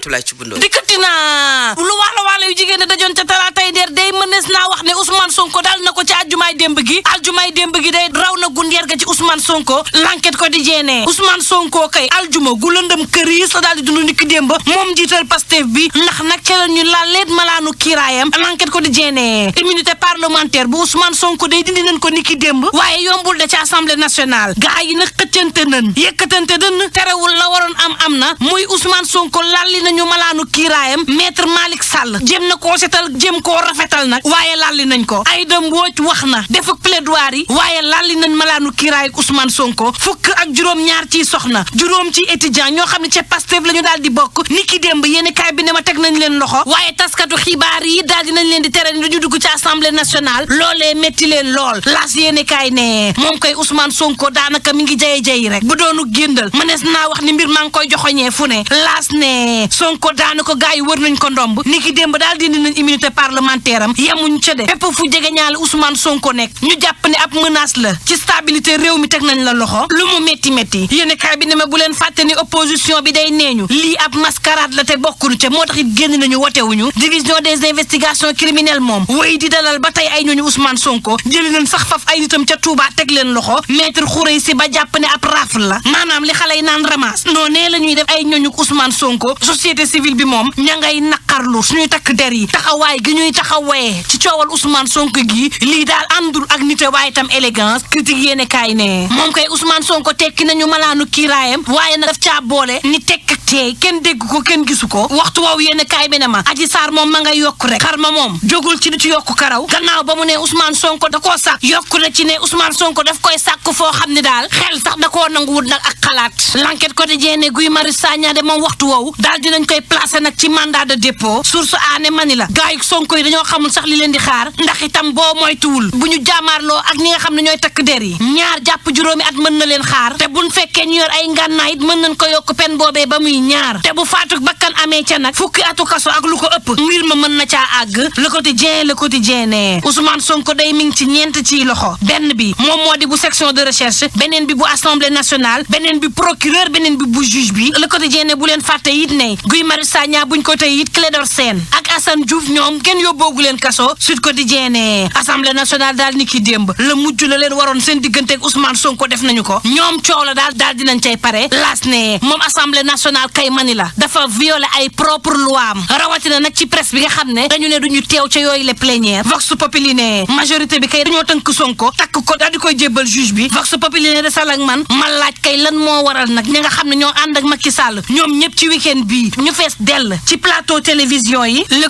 Tulaay ci bundoo dikkati naa lu waalo yu jigéen dajoon ca talaatay ndeer day mënees naa wax ne Ousmane Sonko dal na ko ci aljumaay démb gi day raw na gu ndeer ga ci Ousmane Sonko l'enquête quotidien ne Ousmane Sonko kay aljuma gu lëndëm këriis la daal di dund niki démb moom jiital Pastef bi ndax nag ca la ñu laleet malaanu kiiraayam l'enquête quotidien ne immunité parlementaire bu Ousmane Sonko day dindi nañ ko niki démb waaye yombul da ci assemblée nationale gaa yi nag xëccante nañ yëkkatante dënn terewul la waroon am na muy Ousmane Sonko lalli nañu malaanu kiiraayam maître Malick Sall jéem na koo setal jéem koo rafetal nag waaye lalli nañ ko Aïda Mbodj wax na def ak plaidoirie yi waaye lalli nañ malaanu kiiraay ak Ousmane Sonko fukk ak juróom-ñaar ciy soxna juróom ci étudiant ñoo xam ne ca Pastef la ñu daal di bokk niki démb yéeni kaay bi ne ma teg nañ leen loxo waaye taskatu xibaar yi daal di nañ leen di tere ni dañu dugg ci assemblée nationale loolee métti leen lool laas yéeni kaay ne moom koy Ousmane Sonko daanaka mi ngi jaye rek bu doonu géndal mënees naa wax ni mbir maa ngi koy joxoñee fu ne laas ne Sonko daana ko gaa yi wër nañ ko ndomb niki démb daal dindi nañ immunité parlementaire am yemuñ ca de fépp fu jege ñaale Ousmane Sonko nekk ñu jàpp ne ab menace la ci stabilité réew mi teg nañ la loxo lu mu métti yéen kaay bi ne ma bu leen fàtte ni opposition bi day neeñu lii ab mascarade la te bokkuñu ca moo tax it génn nañu wotewuñu division des investigations criminelles moom wéy di dalal ba tey ay ñooñu Ousmane Sonko jëli nañ sax faf ay nitam ca Touba teg leen loxo maître Khoureysi ba jàpp ne ab rafle la maanaam li xale yi naan ramasse noonee la ñuy def ay ñooñu Ousmane Sonko société civile bi moom ña ngay naqarlu suñuy takk der yi taxawaay gi ñuy taxawee ci coowal Ousmane Sonko gi lii daal àndul ak nite waaye tam élégance critique yéene kaay ne moom koy Ousmane Sonko tekki nañu malaanu kiiraayam waaye nag daf caa boole ni tekk ak teey kenn dégg ko kenn gisu ko waxtu woowu yéene kaay bi ne ma Adji Sarr moom ma ngay yokk rek xar ma moom jógul ci di ci yokku karaw gannaaw ba mu ne Ousmane Sonko da koo sàkk yokku na ci ne Ousmane Sonko daf koy sàkk foo xam ne daal xel sax da koo nanguwut nag ak xalaat l'enquête quotidien ne Guy Marius Sagna de moom waxtu woowu daal dinañ koy placer nag ci mandat de dépôt source aane mani la gars yi Sonko yi dañoo xamul sax li leen di xaar ndax itam boo moytuwul bu ñu jaamaarloo ak ñi nga xam ne ñooy takk der yi ñaar jàpp juróomi at mën na leen xaar te buñ fekkee ñu yor ay ngànnaay it mën nañ ko yokk pen boobee ba muy ñaar te bu faatu bakkan amee ca nag fukki atu kaso ak lu ko ëpp mbir ma mën na caa àgg le quotidien ne Ousmane Sonko day mi ngi ci ñeent ciy loxo benn bi moom moo di bu section de recherche beneen bi bu assemblée nationale beneen bi procureur beneen bi bu juge bi le quotidien ne bu leen fàtte it ne Guy Marius Sagna buñ ko tey it Clédor Sène ak Assane Diouf ñoom kenn yóbboogu leen kaso Sud Quotidien ne assemblée nationale daal ni ki démb la mujj la leen waroon seen diggante ak Ousmane Sonko def nañu ko ñoom coow la daal dinañ cay pare laas ne moom assemblée nationale kay mani la dafa violé ay propre loi am rawatina nag ci presse bi nga xam ne dañu ne duñu teew ca yooyu les plénières Vox Populi ne majorité bi kay dañoo tënk Sonko takk ko daal di koy jébbal juge bi Vox Populi ne desal ak man ma laaj kay lan moo waral nag ñi nga xam ne ñoo ànd ak Macky Sall ñoom ñëpp ci week-end bii ñu fees dell ci plateau télévision yi le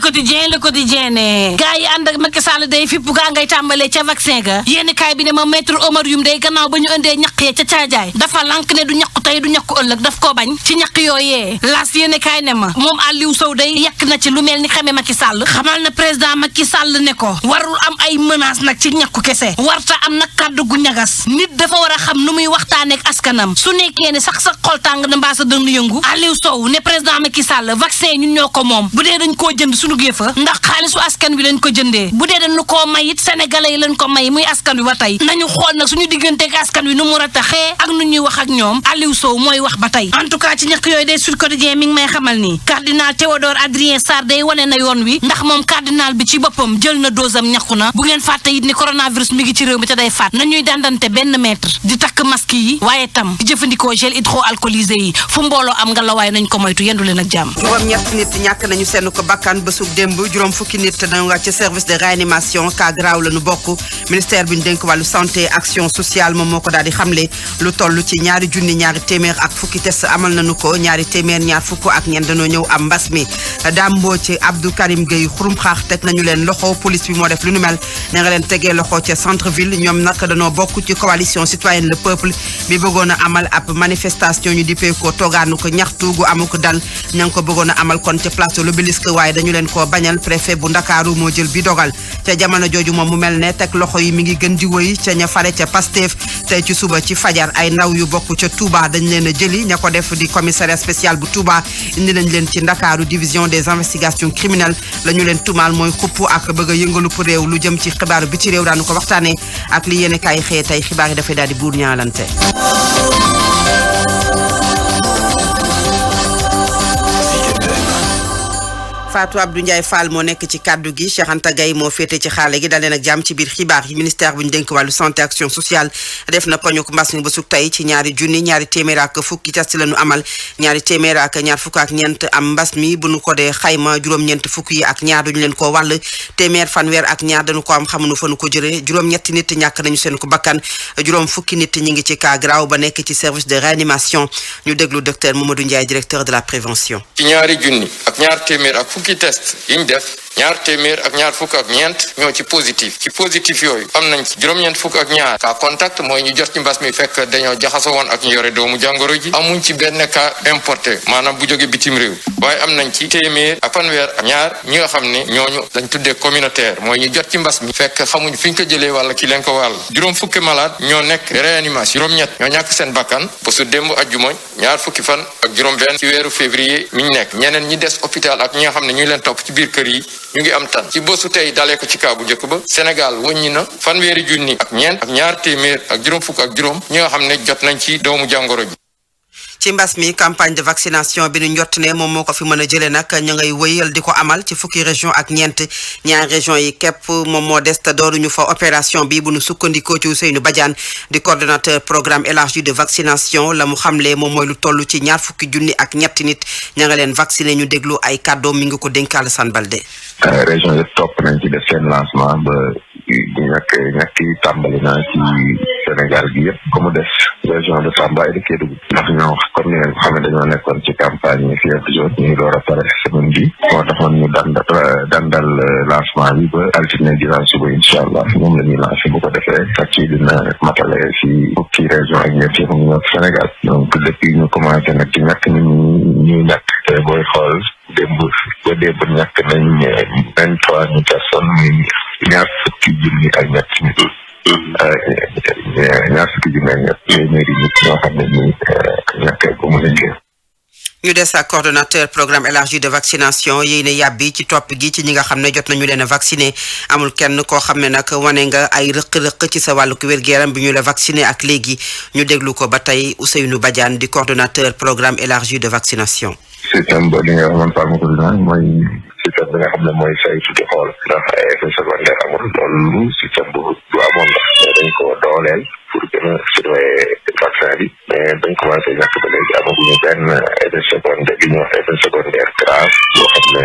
quotidien ne gars yi ànd ak Macky Sall day fippu gaa ngay tàmbalee ca vaccin ga yénn kaay bi ne ma maître Omar Youm day gannaaw ba ñu indee ñaq ya ca caajaay dafa lank ne du ñaqu tey du ñaqu ëllëg daf koo bañ ci ñaq yooyee laas yénn kaay ne ma moom Aliou Sow day yàq na ci lu mel ni xamee Macky Sall xamal na président Macky Sall ne ko warul am ay menace nag ci ñaqu kese warta am nag kàddu gu ñagas nit dafa war a xam nu muy waxtaanee ak askanam su nekkee ne sax xol tàng na mbaa sa dënn yëngu Aliou Sow ne président Macky Sall vaccin ñun ñoo ko moom bu dee dañ koo jënd suñu géefa ndax xaalisu askan wi lañ ko jëndee bu dee dañu koo may it sénégalais yi lañ ko may muy askan wi ba tey nañu xool nag suñu diggante ak askan wi nu mu rataxee ak nu ñuy wax ak ñoom Aliou Sow mooy wax ba tey en tout cas ci ñàkk yooyu day Sud Quotidien mi ngi may xamal ni cardinal Théodore Adrien Sarr day wane na yoon wi ndax moom cardinal bi ci boppam jël na dose am ñàkku na bu ngeen fàtte it ni coronavirus mi ngi ci réew mi te day faat nañuy dandante benn mètre di takk masque yi waaye tam di jëfandikoo gel hydroalcoolisé yi fu mbooloo am nga la waaye nañ ko moytu yendu leen ak jàmm. juróom ñett nit ñàkk nañu seen ko bakkan bésub démb juróom fukki nit dañu nga ci service de réanimation cas grave la ñu bokk ministère bi ñu dénk wàllu santé action sociale moom moo ko daal di xamle lu toll ci ñaari téeméer ak fukki test amal nañu ko ñaari téeméer ñaar fukk ak ñeent dañoo ñëw am mbas mi Dambo ci Abdou Karim Gueye xurum xaax teg nañu leen loxo police bi moo def lu nu mel ne nga leen tegee loxo ca centre ville ñoom nag dañoo bokk ci coalition citoyenne le peuple bi bëggoon a amal ab manifestation ñu dippee ko toogaanu ko ñaxtu gu amu ko dal ña ngi ko bëggoon a amal kon ca place de l'Obélisque waaye dañu leen ko bañal préfet bu Ndakaaru moo jël bi dogal ca jamono jooju moom mu mel ne teg loxo yi mi ngi gën di wëy ca ña fare ca Pastef tey ci suba ci fajar ay ndaw yu bokk ca Touba dañ leen a jëli ña ko def di commissariat spécial bu Touba indi nañ leen ci Ndakaaru division des investigations criminelles la ñu leen tumaal mooy xupp ak bëgg a yëngalu pour réew lu jëm ci xibaaru bi ci réew daanu ko waxtaanee ak li yéen kaay xëye tey xibaar yi dafay daal di buur ñaalante Fatou Abdou Ndiaye Fall moo nekk ci kaddu gi, Cheikh Anta Gaye moo féete ci xaale gi. daleen ak jàmm ci biir xibaar yi. ministère bu ñu dénk wàllu santé action sociale def na poñuk mbas mi ba suk tey ci ñaari téeméer ak fukki test la ñu amal. ñaari téeméer ak ñaar fukk ak ñeent am mbas mi bu ñu ko dee xayma juróom-ñeent fukk yi ak ñaar duñu leen ko wàll. téeméer fanweer ak ñaar dañu ko am xamuñu fa nu ko jëlee. juróom-ñetti nit ñàkk nañu seen ko bakkan. juróom fukki nit ñi ngi ci cas grave ba nekk ci service de réanimation. ñu déglu docteur Mamadou Ndiaye directeur de la prévention. ci ñaari junni ak ñaar téeméer ak fukki test yiñ def ñaar téeméer ak ñaar fukk ak ñeent ñoo ci positif yooyu am nañ ci juróom-ñeent fukk ak ñaar cas contact mooy ñu jot ci mbas mi fekk dañoo jaxasoo woon ak ñu yore doomu jàngoro ji. amuñ ci benn cas importé maanaam bu jóge bitim réew waaye am nañ ci téeméer ak fanweer ak ñaar ñi nga xam ne ñooñu dañ tuddee communautaire mooy ñu jot ci mbas mi fekk xamuñ fi ñu ko jëlee wala ki leen ko wàll. juróom fukki malade ñoo nekk réanimation juróom-ñett ñoo ñàkk seen bakkan ba su démb ajjuma ñaar fukki fan ak juróom-benn ci weeru février mi ñu nekk ñeneen ñi des hôpital ak ñi nga xam ne ñu leen topp ci biir kër yi ñu ngi am tan ci bésu tey dalee ko ci kaa bu njëkk ba Sénégal wëññi na fanweeri junni ak ñeent ak ñaar téeméer ak juróom fukk ak juróom ñi nga xam ne jot nañ ci doomu jàngoro ji. ci mbas mi campagne de vaccination bi ñu njott ne moom moo ko fi mën a jëlee nag ñu ngay wëyal di ko amal ci fukki région ak ñeent. ñaari région yi képp moom moo des te dooruñu fa opération bi bu nu sukkandikoo ci Ousseynou Badiane di coordonnateur programme élargi de vaccination la mu xamle moom mooy lu toll ci ñaar fukki junni ak ñetti nit ña nga leen vacciné ñu déglu ay kàddoom mi ngi ko dénk Alassane Balde. région yëpp topp nañ ci def seen lancement ba ñàkk yi tàmbali na ci Sénégal gi yëpp ba mu des région de Tamba et de Kédougou ndax ñoo comme ni ngeen ko xam ne dañoo nekkoon ci campagne yi fii ak jour ñu ngi door a pare semaine bi moo taxoon ñu dandal lancement bi ba altine dinaa suba incha allah moom la ñuy lancé bu ko defee fàcc yi dina matale si fukki région ak ñett yëpp ñu ñëw Sénégal donc depuis ñu commencé nag ci ñàkk ni ñuy ñàkk te booy xool démb ñàkk nañ 23 ñu personnes muy ñaar fukki junni ak ñett nit ñaar fukki junni ak ñett téeméeri nit ñoo xam ne ñu ñàkk ba mu nekkee. ñu des ak coordonnateur programme élargi de vaccination yi ne yàbbi ci topp gi ci ñi nga xam ne jot nañu leen a vacciné amul kenn koo xam ne nag wane nga ay rëq-rëq ci sa wàllu wér-gu-yaram bi ñu la vacciné ak léegi ñu déglu ko ba tey Ousseynou Badiane di coordonnateur programme élargi de vaccination. système ba li nga xamoon pharmacovigilance mooy système bi nga xam ne mooy saytu di xool ndax ay effet secondaire amul loolu système bu amoon la mais dañ ko dooleel pour gën a surveiller vaccin bi mais bañ commencé ñàkk ba léegi amaguñu benn effet secondaire li ñuy wax effet secondaire grave boo xam ne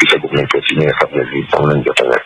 gisagum nañ ko ci ñi nga xam ne lii moom lañ jot a nekk.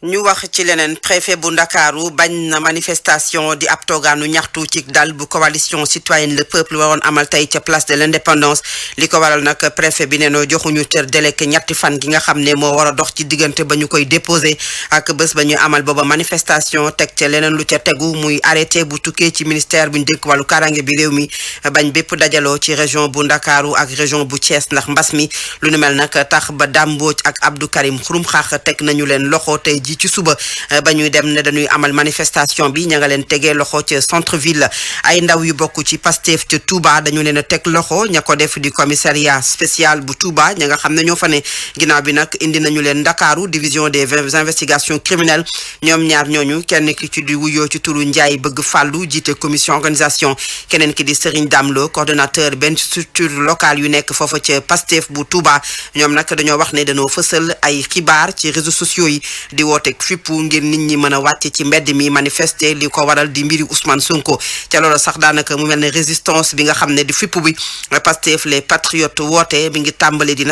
ñu wax ci leneen préfet bu Ndakaaru bañ na manifestation di ab toogaanu ñaxtu ci dal bu coalition citoyenne le peuple waroon amal tey ca place de l'indépendance li ko waral nag préfet bi nee noo joxuñu cër délai ñetti fan gi nga xam ne moo war a dox ci diggante ba ñu koy déposé ak bés ba ñu amal booba manifestation teg ca leneen lu ca tegu muy arrêté bu tukkee ci ministère bu ñu dénk wàllu kaaraange bi réew mi bañ bépp dajaloo ci région bu Ndakaaru ak région bu Thiès ndax mbas mi lu nu mel nag tax ba Dame Mbodj ak Abdou Karim Xurum Xax teg nañu leen loxo tey ci suba ba ñuy dem ne dañuy amal manifestation bi ña nga leen tegee loxo ci centre ville ay ndaw yu bokk ci Pastef ca Touba dañu leen a teg loxo ña ko def di commissariat spécial bu Touba ña nga xam ne ñoo fa ne ginnaaw bi nag indi nañu leen Ndakaaru division des investigations criminelles ñoom ñaar ñooñu kenn ki ci di wuyoo ci turu Ndiaye bëgg fàllu jiite commission organisation keneen ki di Serigne Damlo coordonnateur benn structure locale yu nekk foofa ca Pastef bu Touba ñoom nag dañoo wax ne dañoo fësal ay xibaar ci réseaux sociaux yi di woote fippu ngir nit ñi mën a wàcc ci mbedd mi manifester li ko waral di mbiri Ousmane Sonko ca loolu sax daanaka mu mel ne résistance bi nga xam ne di fippu bi Pastef les patriotes woote bi ngi tàmbali di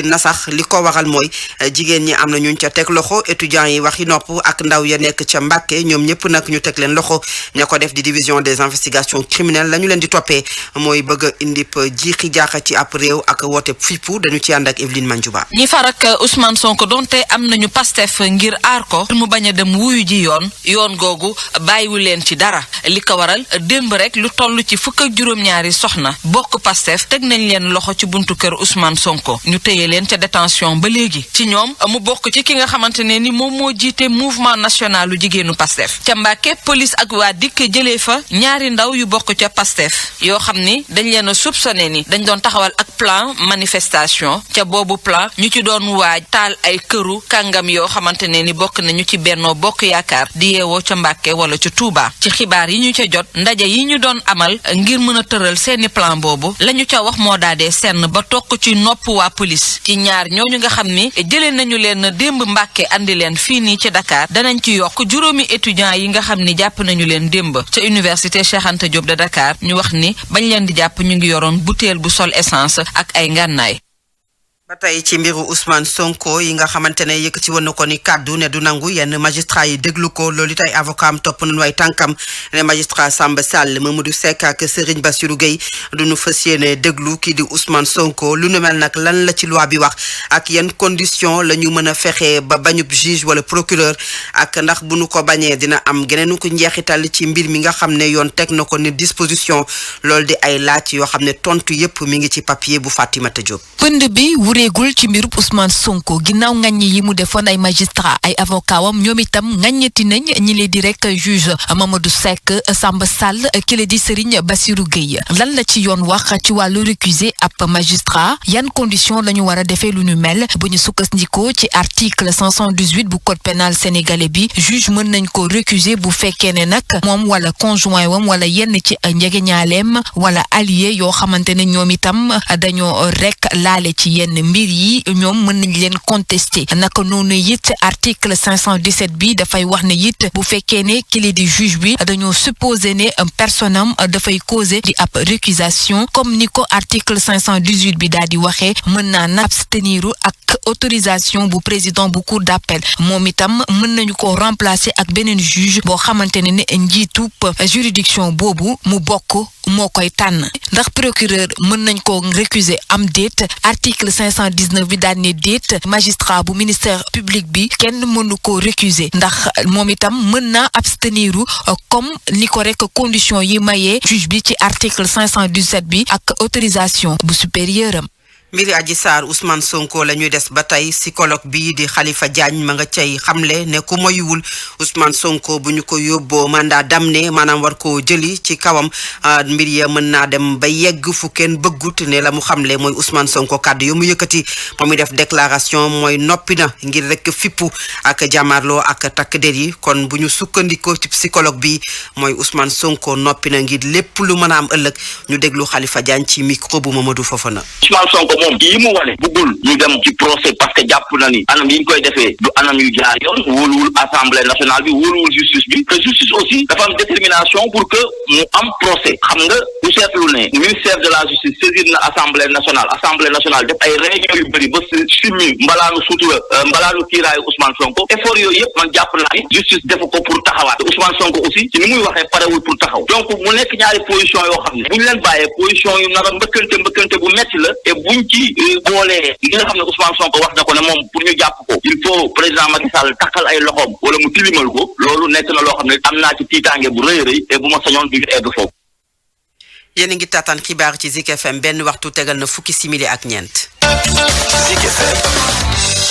nasax li ko waral mooy jigéen ñi am na ñuñ ca teg loxo étudiants yi waxi nopp ak ndaw ya nekk ca Mbàkke ñoom ñëpp nag ñu teg leen loxo ña ko def di division des investigations criminelles la ñu leen di toppee mooy bëgg a indi jiixi jaaxa ci ab réew ak woote fippu dañu ci ànd ak Evelyne Mandiouba. ñi farak Ousmane Sonko donte am nañu Pastef ngir aar ko mu bañ a dem wuyu ji yoon googu bàyyiwu leen ci dara li ko waral démb rek lu toll ci fukk ak juróom-ñaari soxna bokk Pastef teg nañ leen loxo ci buntu kër Ousmane Sonko ñu téye leen ca détention ba léegi ci ñoom mu bokk ci ki nga xamante ne ni moom moo jiite mouvement national lu jigéenu Pastef ca Mbàkke police ak waa dikk jëlee fa ñaari ndaw yu bokk ca Pastef yoo xam ni dañ leen a soupçonné ni dañ doon taxawal ak plan manifestation ca boobu plan ñu ci doon waaj taal ay këru kàngam yoo xamante ne ni bokk nañu ci Benno Bokk Yaakaar di yeewoo ca Mbàkke wala ca Touba. ci xibaar yi ñu ca jot ndaje yi ñu doon amal ngir mën a tëral seeni plan boobu la ñu ca wax moo daadee senn ba tokk ci nopp waa police ci ñaar ñooñu nga xam ni jëlee nañu leen démb Mbàkke andi leen fii nii ci Dakar danañ ci yokk juróomi étudiants yi nga xam ni jàpp nañu leen démb ca université Cheikh Anta Diop de Dakar ñu wax ni bañ leen di jàpp ñu ngi yoroon butéel bu sol essence ak ay ngànnaay. ba tey ci mbiru Ousmane Sonko yi nga xamante ne yëkkati woon na ko ni kàddu ne du nangu yenn magistrat yi déglu ko loolu it ay avocat am topp nañu ay tànkam ne magistrat Samba Sall Mamadou Seck ak Serigne Bassirou Gueye duñu fas yéene déglu kii di Ousmane Sonko lu nu mel nag lan la ci loi bi wax ak yan condition la ñu mën a fexe ba bañub juge wala procureur ak ndax bu nu ko bañee dina am geneenu ko njeexital ci mbir mi nga xam ne yoon teg na ko ni disposition loolu di ay laaj yoo xam ne tontu yépp mi ngi ci papier bu Fatimata Diop. pënd bi wureegul ci mbirub Ousmane Sonko ginnaaw ngañ yi mu defoon ay magistrat ay avocat wam ñoom itam ngañati nañ ñi lee di rek juge Mamadou Seck Samba Sall ki lee di Serigne Bassirou Gueye lan la ci yoon wax ci wàllu récuser ab magistrat yan condition la ñu war a defee lu ñu mel bu ñu sukkandikoo ci article 518 bu code pénal sénégalais bi juge mën nañ ko récuser bu fekkee ne nag moom wala conjoint wam wala yenn ci njegeñaaleem wala allié yoo xamante ne ñoom itam dañoo rek laale ci yenn mbir yi ñoom mën nañ leen contester naka noonu it article 517 bi dafay wax ne it bu fekkee ne kili di juge bi dañoo supposé ne personne am dafay causer di ab récusation comme ni ko article 518 bi daal di waxee mën naa na absteniru ak autorisation bu président bu cour d'appel moom itam mën nañu ko remplacer ak beneen juge boo xamante ne njiitu juridiction boobu mu bokk moo koy tànn ndax procureur mën nañ ko récuser am déet article 519 bi daal ne déet magistrat bu ministère public bi kenn mënu ko récuser ndax moom itam mën naa absteniru comme ni ko rek condition yi mayee juge bi ci article 517 bi ak autorisation bu supérieur am. mbiri Adji Sarr Ousmane Sonko la ñuy des ba tey psychologue bi di Khalifa Diagne ma nga cay xamle ne ku moywul Ousmane Sonko bu ñu ko yóbboo mandat d'amener maanaam war koo jëli ci kawam mbir ya mën naa dem ba yegg fu kenn bëggut ne la mu xamle mooy Ousmane Sonko kàddu yu mu yëkkati ba muy def déclaration mooy noppi na ngir rek fippu ak jàmmarloo ak takk der yi kon bu ñu sukkandikoo ci psychologue bi mooy Ousmane Sonko noppi na ngir lépp lu mën a am ëllëg ñu déglu Khalifa Diagne ci micro bu Mamadou Fofana. moom yi mu wane bëggul ñu dem ci procès parce que jàpp na ni anam yi ñu koy defee du anam yu jaar yoon wóoluwul assemblée nationale bi wóoluwul justice bi te justice aussi dafa am détermination pour que mu am procès xam nga bu seetlu ne ministère de la justice saisir na assemblée nationale def ay réunion yu bëri ba simmi mbalaanu sutura mbalaanu kiiraayu Ousmane Sonko effort yooyu yëpp man jàpp naa ni justice defu ko pour taxawaat Ousmane Sonko aussi ci ni muy waxee parewul pour taxaw donc mu nekk ñaari position yoo xam ne bu ñu leen bàyyee position yu nar a mbëkkante bu metti la et buñ ci boolee li nga xam ne Ousmane Sonko wax na ko ne moom pour ñu jàpp ko il faut président Macky Sall takkal ay loxoom wala mu tilimal ko loolu nekk na loo xam ne am naa ci tiitaange bu rëy rëy et bu ma sañoon du ñu egg foofu. yéen a ngi taataan xibaar ci Zik FM benn waxtu tegal na fukki simili ak ñeent.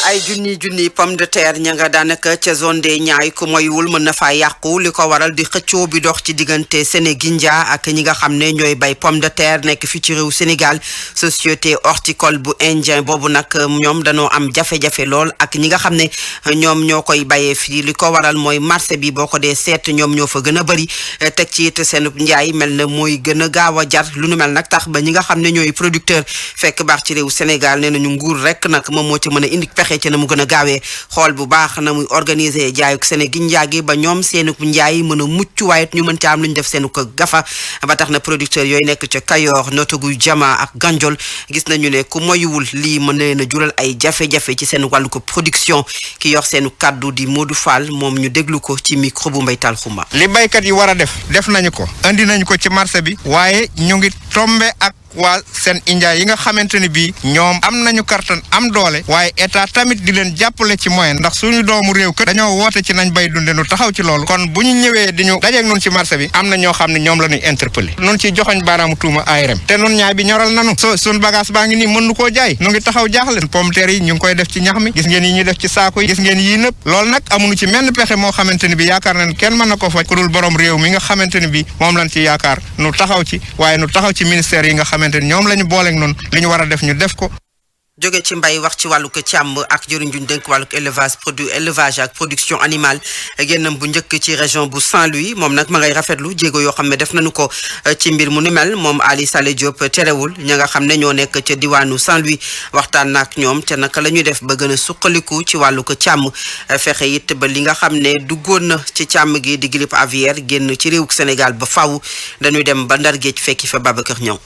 ay junni pomme de terre ña nga daanaka ca zone des Niayes ku moywul mën na faa yàqu li ko waral di xëccoo bi dox ci diggante Sénégindia ak ñi nga xam ne ñooy bay pomme de terre nekk fii ci réew Sénégal société horticole bu indien boobu nag ñoom dañoo am jafe-jafe lool ak ñi nga xam ne ñoom ñoo koy bayee fii li ko waral mooy marché bi boo ko dee seet ñoom ñoo fa gën a bëri teg ci it seen njaay mel na mooy gën a gaaw a jar lu nu mel nag tax ba ñi nga xam ne ñooy producteur fekk baax ci réew Sénégal nee nañu nguur rek nag moom moo ci mën a indi pexe ci na mu gën a gaawee xool bu baax na muy organiser jaayuk Sénégindia gi ba ñoom seenu njaay mën a mucc waaye ñu mën ca am lu ñu def seenu ko gafa ba tax na producteur yooyu nekk ca Kayoor Notogu Jama ak Ganjol gis nañu ne ku moywul lii mën na leen a jural ay jafe-jafe ci seen wàllu ko production ki yor seenu kaddu di Modou Fall moom ñu déglu ko ci micro bu Mbaytal Xuma. li baykat yi war a def nañu ko andi nañu ko ci marché bi waaye ñu ngi tombe ak waa seen india yi nga xamante ni bii ñoom am nañu kartan am doole waaye état tamit di leen jàppale ci moyen ndax suñu doomu réew kat dañoo woote ci nañ bay dunde nu taxaw ci loolu kon bu ñu ñëwee di ñu dajeeg nun ci marché bi am na ñoo xam ne ñoom la ñuy interpellé nun ci joxoñ baaraamu tuuma ARM te nun ñaay bi ñoral nanu suñ bagage baa ngi nii mën nu koo jaay nu ngi taxaw jaaxle pomme de terre yi ñu ngi koy def ci ñax mi gis ngeen yi ñuy def ci saako yi gis ngeen yii nëpp loolu nag amuñu ci menn pexe moo xamante ni bi yaakaar nañ kenn mën na ko faj ku dul borom réew mi nga xamante ni bi moom lañ ci yaakaar nu taxaw ci waaye nu taxaw ci ministère yi nga xamante ni ñoom lañu booleeg noonu li ñu war a def ñu def ko. jóge ci mbay wax ci wàllug càmm ak jëriñ juñ dénk wàllug élevage ak production animale génnam bu njëkk ci région bu Saint-Louis moom nag ma ngay rafetlu jéego yoo xam ne def nañu ko ci mbir mu ni mel moom Ali Saleh Diop terewul ña nga xam ne ñoo nekk ca diwaanu Saint-Louis waxtaan na ak ñoom te naka la ñuy def ba gën a suqaliku ci wàllug càmm fexe it ba li nga xam ne duggoon na ci càmm gi di grippe aviaire génn ci réewug Sénégal ba faw dañuy dem ba Ndar Géej fekki fa Babacar Niang.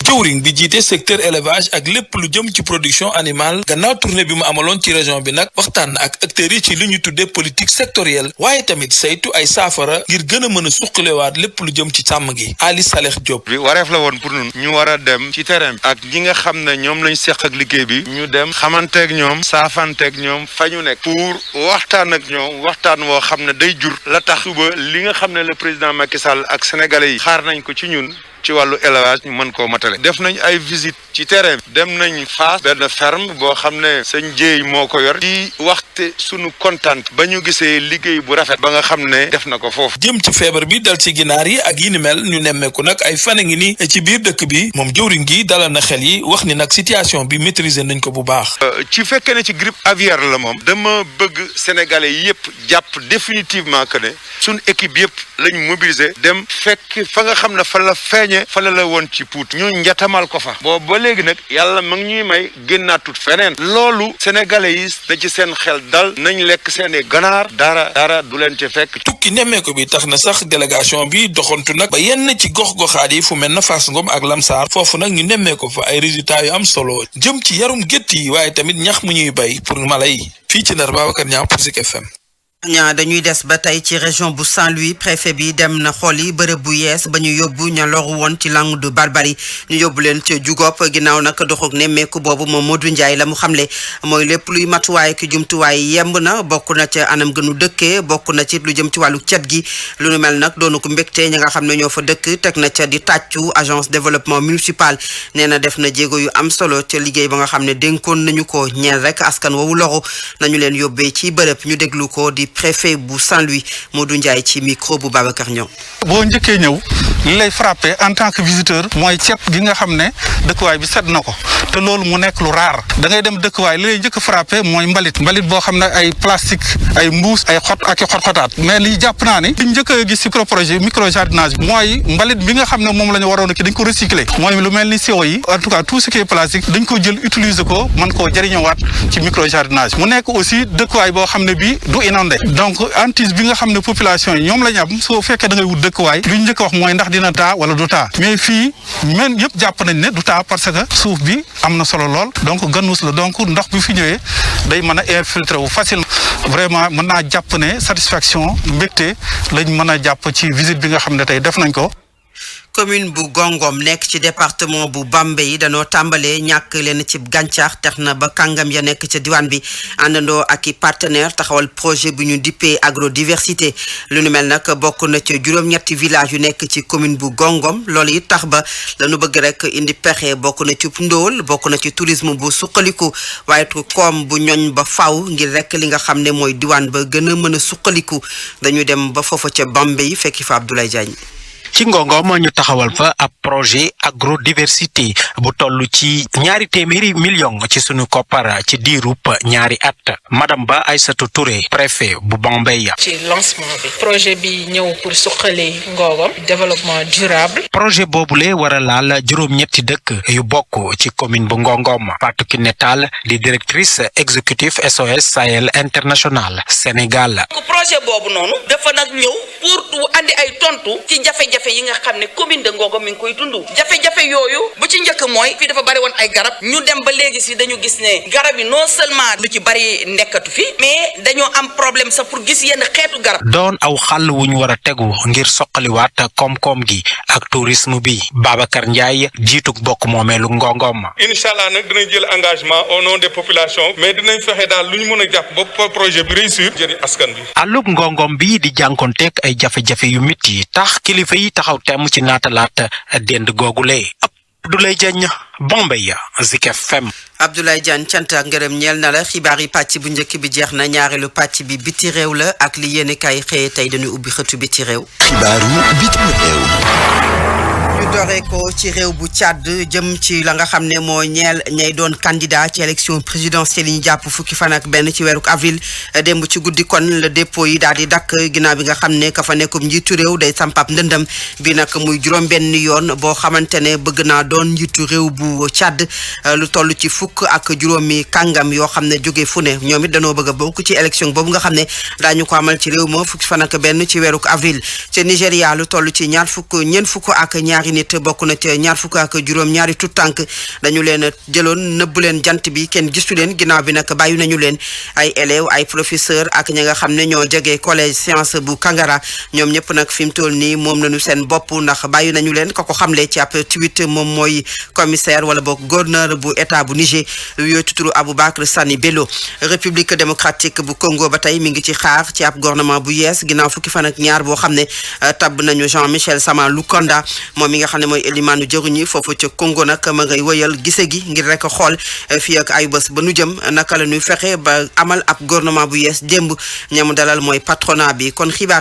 jëwriñ bi jiite secteur élevage ak lépp lu jëm ci production animale gannaaw tournée bi mu amaloon ci région bi nag waxtaan na ak acteurs yi ci li ñu tuddee politique sectorielle waaye tamit saytu ay saafara ngir gën a mën a suqalewaat lépp lu jëm ci càmm gi Ali Saleh Diop. bi wareef la woon pour ñun ñu war a dem ci terrain bi ak ñi nga xam ne ñoom lañ seq ak liggéey bi ñu dem xamanteeg ñoom saafanteeg ñoom fa ñu nekk pour waxtaan ak ñoom waxtaan woo xam ne day jur la tax suba li nga xam ne le président Macky Sall ak sénégalais yi xaar nañ ko ci ñun ci wàllu élevage ñu mën koo matale def nañ ay visite ci terrain bi dem nañ Fass benn ferme boo xam ne sëñ Jéey moo ko yor di waxte sunu kontaan ba ñu gisee liggéey bu rafet ba nga xam ne def na ko foofu. jëm ci feebar bi dal ci ginaar yi ak yi ni mel ñu nemmeeku nag ay fan a ngi ni ci biir dëkk bi moom jëwriñ gi dalal na xel yi wax ni nag situation bi maîtriser nañ ko bu baax. ci fekkee ne ci grippe aviaire la moom dama bëgg sénégalais yëpp jàpp définitivement que ne suñ équipe yëpp lañ mobiliser dem fekk fa nga xam ne fa la feeñee fa la woon ci puut ñu njatamal ko fa boobu ba léegi nag yàlla ma ngi ñuy may génnaatut feneen loolu sénégalais yi na ci seen xel dal nañ lekk seeni ganaar dara du leen ci fekk. tukki nemmeeku bi tax na sax délégation bi doxantu nag ba yenn ci gox-goxaat yi fu mel na Fass Ngom ak Lamsaar foofu nag ñu nemmeeku fa ay résultats yu am solo jëm ci yarum gétt yi waaye tamit ñax mu ñuy bay pour mala yi fii ci Ndar Babacar Niang pour Zik FM. ñaa dañuy des ba tey ci région bu Saint-Louis préfet bi dem na xooli bërëb bu yees ba ñu yóbbu ña loru woon ci Langue de Barbarie ñu yóbbu leen ca Jugop ginnaaw nag doxug nemmeeku boobu moom Modou Ndiaye la mu xamle mooy lépp luy matuwaay ki jumtuwaay yemb na bokk na ca anam gënu dëkkee bokk na ci lu jëm ci wàllu cet gi lu nu mel nag doonu ko mbégte ñi nga xam ne ñoo fa dëkk teg na ca di tàccu agence développement municipal nee na def na jéego yu am solo ca liggéey ba nga xam ne dénkoon nañu ko ñeel rek askan woowu loru nañu leen yóbbee ci bërëb ñu déglu ko di préfet bu Saint-Louis Modou Ndiaye ci micro bu Babacar Niang. boo njëkkee ñëw li lay frappé en tant que visiteur mooy ceeb gi nga xam ne dëkkuwaay bi set na ko te loolu mu nekk lu raar da ngay dem dëkkuwaay li lay njëkk a frappé mooy mbalit boo xam ne ay plastique ay mbuus ay xot ak i xot-xotaat mais li jàpp naa ni liñ njëkk a gis ci projet micro jardinage bi mooy mbalit bi nga xam ne moom la ñu waroon a ki dañ ko recycler mooy lu mel ni CO yi en tout cas tout ce qui est plastique dañ ko jël utiliser ko mën koo jëriñowaat ci micro jardinage mu nekk aussi dëkkuwaay boo xam ne bi du inondé donc antis bi nga xam ne population yi ñoom la ñu am soo fekkee da ngay wut dëkkuwaay li ñu njëkk a wax mooy ndax dina taa wala du taa mais fii men yëpp jàpp nañ ne du taa parce que suuf bi am na solo lool donc gannuus la donc ndox bi fi ñëwee day mën a infiltrer wu facile vraiment mën naa jàpp ne satisfaction mbégte lañ mën a jàpp ci visite bi nga xam ne tey def nañ ko. commune bu Gongom nekk ci département bu Bambey danoo tàmbalee ñàkk leen ci gàncax tax na ba kàngam ya nekk ca diwaan bi àndandoo ak i partenaire taxawal projet bu ñu dippee agrodiversité lu nu mel nag bokk na ci juróom-ñetti village yu nekk ci commune bu Gongom loolu it tax ba lañu bëgg rek indi pexe bokk na ci ndóol bokk na ci tourisme bu suqaliku waaye koom bu ñoñ ba faw ngir rek li nga xam ne mooy diwaan ba gën a mën a suqaliku dañu dem ba foofa ca Bambey fekki fa Abdoulaye Diagne. ci Ngongom ñu taxawal fa ab projet agrodiversité bu toll ci 200 millions ci sunu koppar ci diirub 2 at madame Ba Aïssatou Touré préfet bu Bambey. ci lancement bi projet bi ñëw pour suqali Ngongom développement durable. projet boobule war a laal juróom-ñetti dëkk yu bokk ci commune bu Ngongom Fatou Kiné Tall di directrice exécutive SOS Sahel International Sénégal. projet boobu noonu dafa nag ñëw pour andi ay tontu ci jafe-jafe yi nga xam ne commune de Ngongom mi ngi koy dund jafe-jafe yooyu bu ci njëkk mooy fii dafa bari woon ay garab ñu dem ba léegi si dañu gis ne garab yi non seulement lu ci bari nekkatu fi mais dañoo am problème sax pour gis yenn xeetu garab. doon aw xàll wu ñu war a tegu ngir soqaliwaat koom-koom gi ak tourisme bi Babacar Ndiaye jiitug bokk moomeelu Ngongom. incha allah nag dinañ jël engagement au nom des populations mais dinañ fexe daal lu ñu mën a jàpp ba projet bi réussir jëriñ askan bi. àllub Ngongom bi di jànkonteeg ay jafe-jafe yu métti tax kilifa yi taxaw temm ci naatalaat dend googule Abdoulaye Diagne Bambey Zik FM. Abdoulaye Diagne cant ak ngërëm ñeel na la xibaar yi pàcc bu njëkk bi jeex na ñaareelu pàcc bi biti réew la ak li yéene kay xëye tey dañuy ubbi xëtu biti réew. xibaaru biti réew. dooree ko ci réew bu Tchad jëm ci la nga xam ne moo ñeel ñay doon candidat ci élection présidentielle yi ñu jàpp fukki fan ak benn ci weeru avril démb ci guddi kon le dépôt yi daal di dakk ginnaaw bi nga xam ne ka fa nekkum njiitu réew day sampap ndëndam bi nag muy juróom-benn yoon boo xamante ne bëgg naa doon njiitu réew bu Tchad lu toll ci fukk ak juróomi kàngam yoo xam ne jóge fu ne ñoom it dañoo bëgg a bokk ci élection boobu nga xam ne daañu ko amal ci réew ma fukki fan ak benn ci weeru avril ci Nigéria lu toll ci ñeent fukk ak ñaari nit bokk na ci ñaar fukk ak juróom ñaari tout tànk dañu leen jëloon nëbbu leen jant bi kenn gisu leen ginnaaw bi nag bàyyi nañu leen ay élèves ay professeur ak ñi nga xam ne ñoo jege collège science bu Kangara ñoom ñëpp nag fi mu toll nii moom nañu seen bopp ndax bàyyi nañu leen ko xamle ci ab tweet moom mooy commissaire wala boog gouverneur bu état bu Niger yooyu tuturu Aboubakar Sani Bello. République démocratique bu Congo ba tey mi ngi ci xaar ci ab gouvernement bu yees ginnaaw fukki fan ak ñaar boo xam ne tabb nañu Jean-Michel Sama Lukonda moom mi nga xam ne mooy élimaanu jëruñi foofu ca Congo nag ma ngay wëyal gise gi ngir rek xool fii ak ay bés ba nu jëm naka la ñuy fexe ba amal ab gouvernement bu yees démb ñamu dalal mooy patronat bi kon xibaar